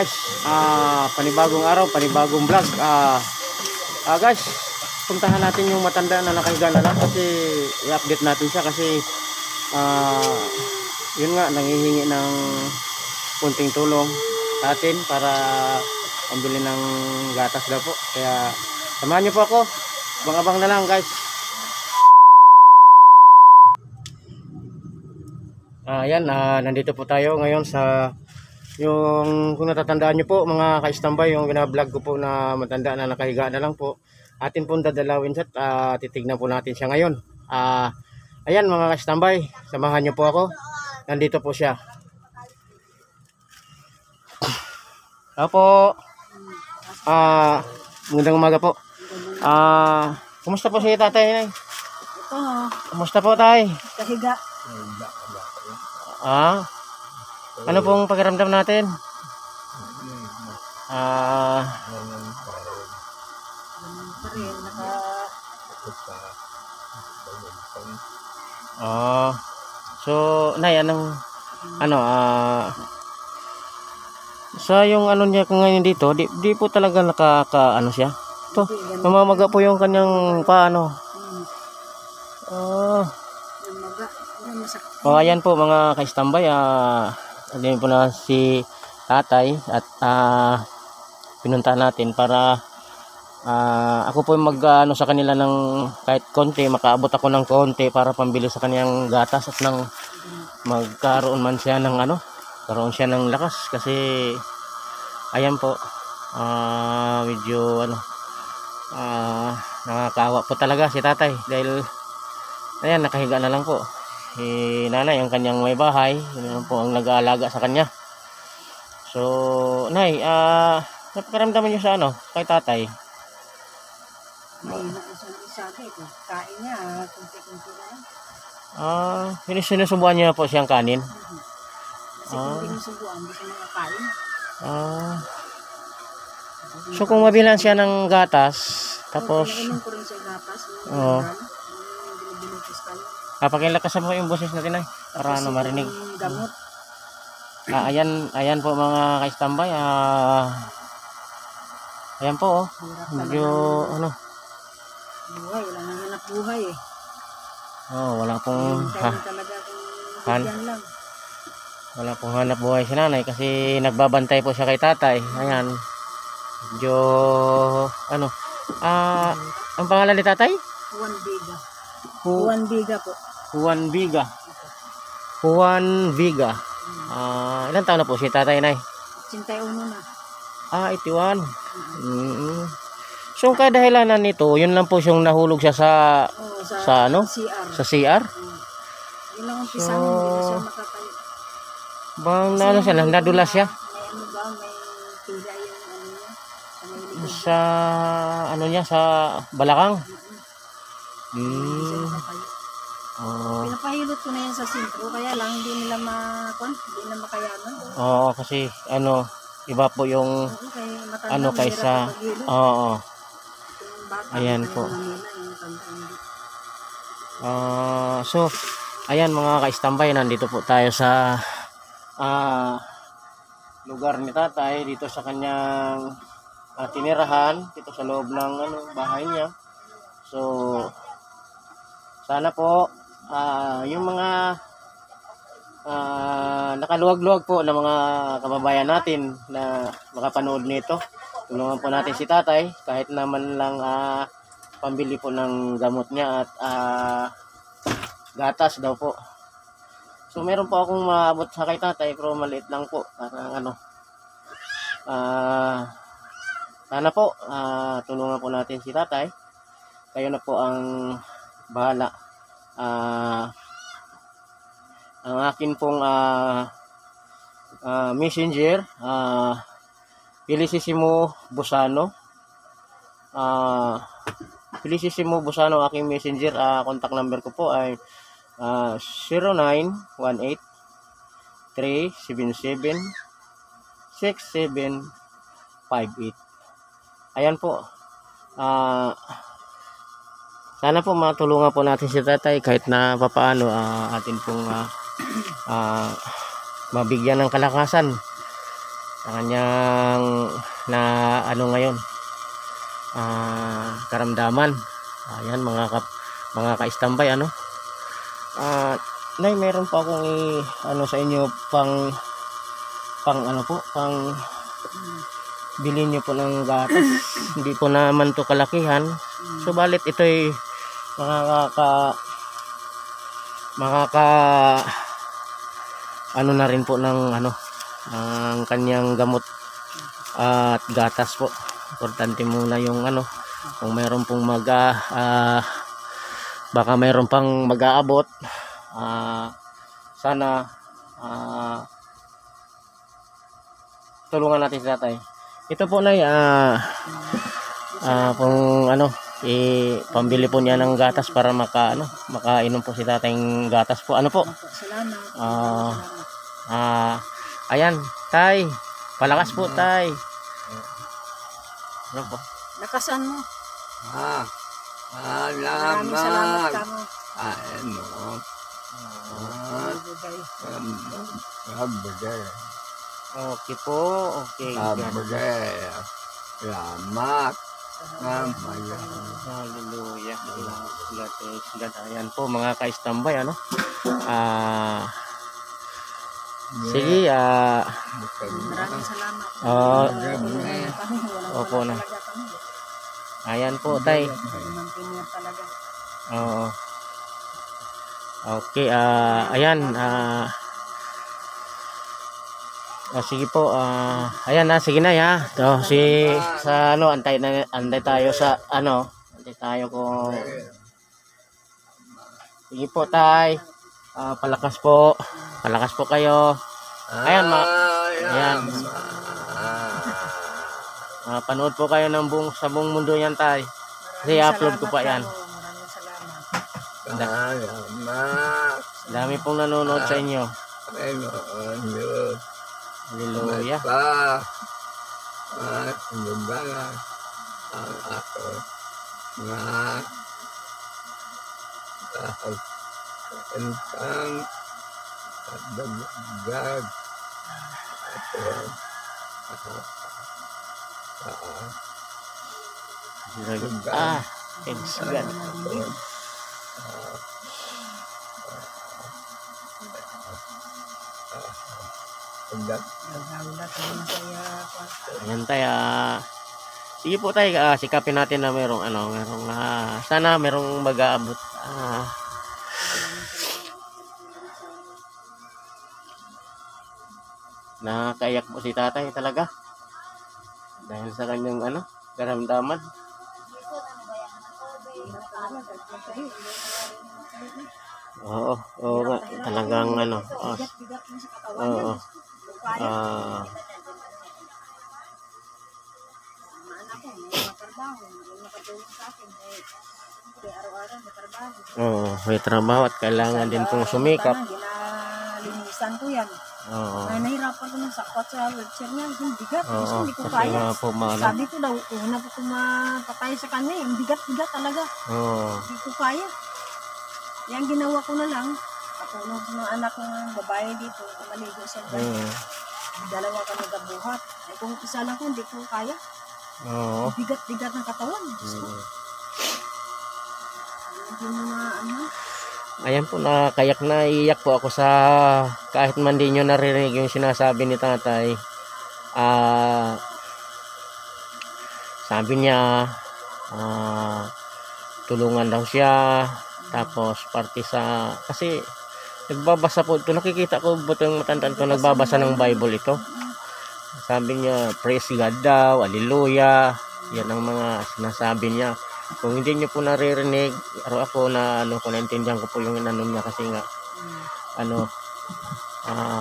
guys, panibagong araw, panibagong vlog. Guys, puntahan natin yung matanda na nakahiga na lang kasi i-update natin siya kasi yun nga, nangihingi ng kunting tulong sa atin para pambili ng gatas daw po. Kaya samahan niyo po ako, abang-abang na lang guys. Ayan, nandito po tayo ngayon sa yung, kung natatandaan nyo po mga ka-istambay, yung binablog ko po na matanda na nakahiga na lang po, atin pong dadalawin siya at titignan po natin siya ngayon. Ayan mga ka-istambay, samahan nyo po ako, nandito po siya. Opo, magandang umaga po. Kumusta po si tatay? Ito, Kumusta po tay? kahiga. Ano pong pakiramdam natin? Ganun pa rin, So, nay, sa yung ano niya ngayon dito, di po talaga ano siya. To, namamaga po yung kanyang paano. namaga, masakit. Ayan po mga ka-istambay, andun po na si tatay at pinunta natin para ako po mag sa kanila ng kahit konti, makaabot ako ng konti para pambili sa kanyang gatas at nang magkaroon man siya ng karoon siya ng lakas kasi ayan po, medyo nakakaawa po talaga si tatay dahil ayan, nakahiga na lang po. Si nanay ang kanyang may bahay, yun po ang nag-aalaga sa kanya. So nay, napakiramdaman niyo sa kay tatay? May isa-isa ito. Kain niya, kunti-kunti na lang. Sinusubuan niyo po siyang kanin? Kasi kung hindi subuan, hindi siya makakain. So kung mabilan siya ng gatas, tapos Pinainom ko rin siya gatas. Binubunutis ka niya. pakilakas mo yung boses natin ay para marinig. Yung gamot. Ayan po mga ka-istambay. Ayan po, Hirap medyo buhay, wala nang hanap buhay eh. wala pong Talaga kung bigyan lang. wala pong hanap buhay si nanay kasi nagbabantay po siya kay tatay. Ayan, medyo ang pangalan ni tatay? Juan Biga. Juan Biga po. Juan Biga. Juan Biga. Ilang taon na po si tatay, nay? 81 na. 81. So ang kadahilanan nito, yun lang po siyang nahulog siya sa CR. sa CR. Yun lang ang pisang, hindi na siya makatayo. Bang siya, nadulas siya May may tila yung niya. sa niya sa balakang. Pinapahilot ko na yan sa sentro, kaya lang hindi nila hindi na makayanan. Kasi iba po yung kaysa ayan po. So ayan mga ka-istambay, nandito po tayo sa lugar ni tatay, dito sa kanyang tinirahan, dito sa loob ng bahay niya. So sana po yung mga nakaluwag-luwag po na mga kababayan natin na makapanood nito, tulungan po natin si tatay kahit naman lang pambili po ng gamot niya at gatas daw po. So meron po akong maabot sa kay tatay pero maliit lang po, parang sana po tulungan po natin si tatay. Kayo na po ang bahala. Ang akin pong messenger, Felicissimo Busano. Felicissimo Busano aking messenger. Contact number ko po ay 0918-377-6758. Ayan po. Sana po matulungan po natin si tatay kahit na papaano atin pong mabigyan ng kalakasan sa kanyang na ano ngayon, karamdaman. Ayan mga ka-standby ano. Nay, meron pa akong ano sa inyo pang ano po, pang bilhin nyo po ng gatas. Hindi po naman to kalakihan. Subalit ito'y makaka ano na rin po ng ano ang kanyang gamot at gatas po. Importante muna yung ano, kung mayroon pong baka mayroon pang mag-aabot, sana tulungan natin si tatay. Ito po na kung ano, pambili po niya ng gatas para makainom po si tatayng gatas po. Ano po? Salamat. Ayan, tay. Palakas po, tay. Ano po? Lakasan mo. Salamat. Maraming salamat ka mo. Okay po. Okay. Salamat. Hallelujah. Ayan po mga ka-standby ano. Sige, Maraming salamat. Opo na. Ayan po, tay. Mantinir talaga. Oo. Okay, ayan, sige po, ayan na, sige na ya. So, sa ano, antay tayo sa ano, antay tayo kung sige po, tay. Palakas po kayo. Ayan, ayan. Panood po kayo ng sa buong mundo yan, tay. Kasi i-upload ko pa yan. Maraming salamat. Salamat. Dami pong nanonood sa inyo. Hallelujah. Entang dagdag Thanks God. Ayan tayo. Sige po tayo, sikapin natin na merong sana merong mag-aabot. Nakakayak po si tatay talaga. Dahil sa kanyang karamdaman. Oo nga, talagang oo. May trabaho at kailangan din pong sumikap. Ginalinisan ko yan. Oo. Nahirapan ko nung sakwat sa wheelchair niya. Yung bigat. Kasi hindi ko Kasi kaya. nga po Sabi ko daw, una po ko mapatay sa kanya. Yung bigat-bigat talaga. Oo. Hindi ko kaya. Yan ginawa ko na lang. Ako nung anak ng babae dito, maligo siya dyan. Dalawa kami nagbuhat. Ay kung isa lang ko, hindi ko kaya. Oo. Bigat-bigat ng katawan. Hindi mo na Ayan po, naiyak po ako sa kahit man di nyo narinig yung sinasabi ni tatay. Sabi niya tulungan daw siya, tapos parte sa kasi nagbabasa po ito, nakikita ko ba yung matandaan to nagbabasa ng Bible ito. Sabi niya praise God daw, hallelujah, yan ang mga sinasabi niya. Kung hindi nyo po naririnig, ako na kung naintindihan ko po yung inano niya kasi nga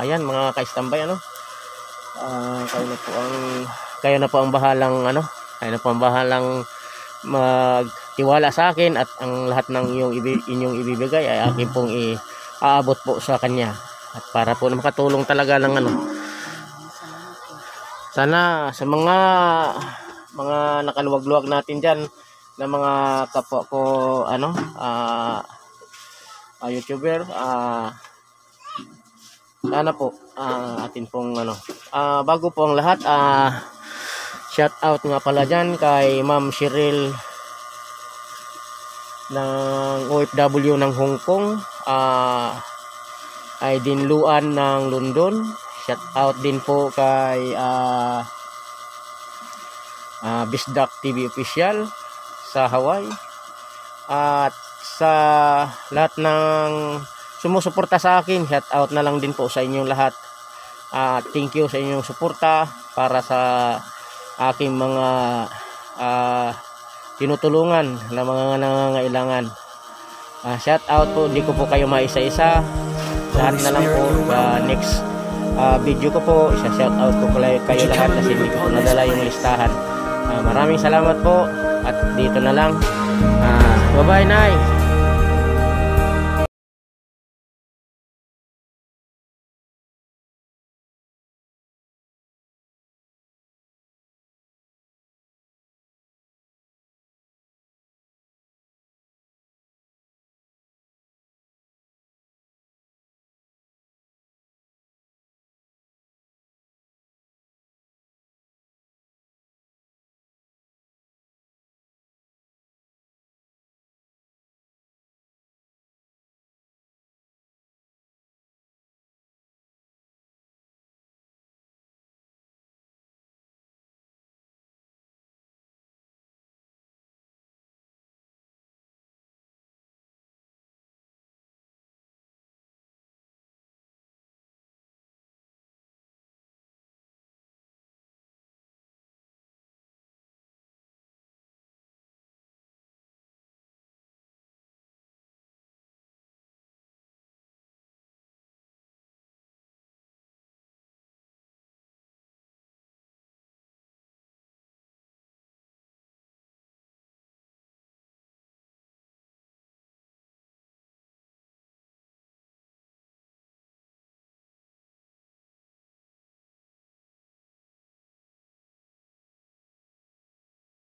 ayan mga ka-standby kayo na po ang bahalang magtiwala sa akin at ang lahat ng inyong ibibigay ay akin pong iaabot po sa kanya at para po makatulong talaga ng sana sa mga nakaluwag-luwag natin diyan na mga kapwa ko YouTuber, sana po atin pong ano. Bago po ang lahat, shout out nga pala dyan kay Ma'am Cheryl ng OFW ng Hong Kong, ay Dinluan ng London. Shout out din po kay Bisdak TV Official sa Hawaii, at sa lahat ng sumusuporta sa akin, shout out na lang din po sa inyong lahat. Thank you sa inyong suporta para sa aking mga tinutulungan na mga nangangailangan. Shout out po, di ko po kayo maisa-isa, lahat na lang po. Next video ko po, shout out ko kayo lahat kasi hindi ko po nadala yung listahan. Maraming salamat po, at dito na lang. Bye bye, Nay.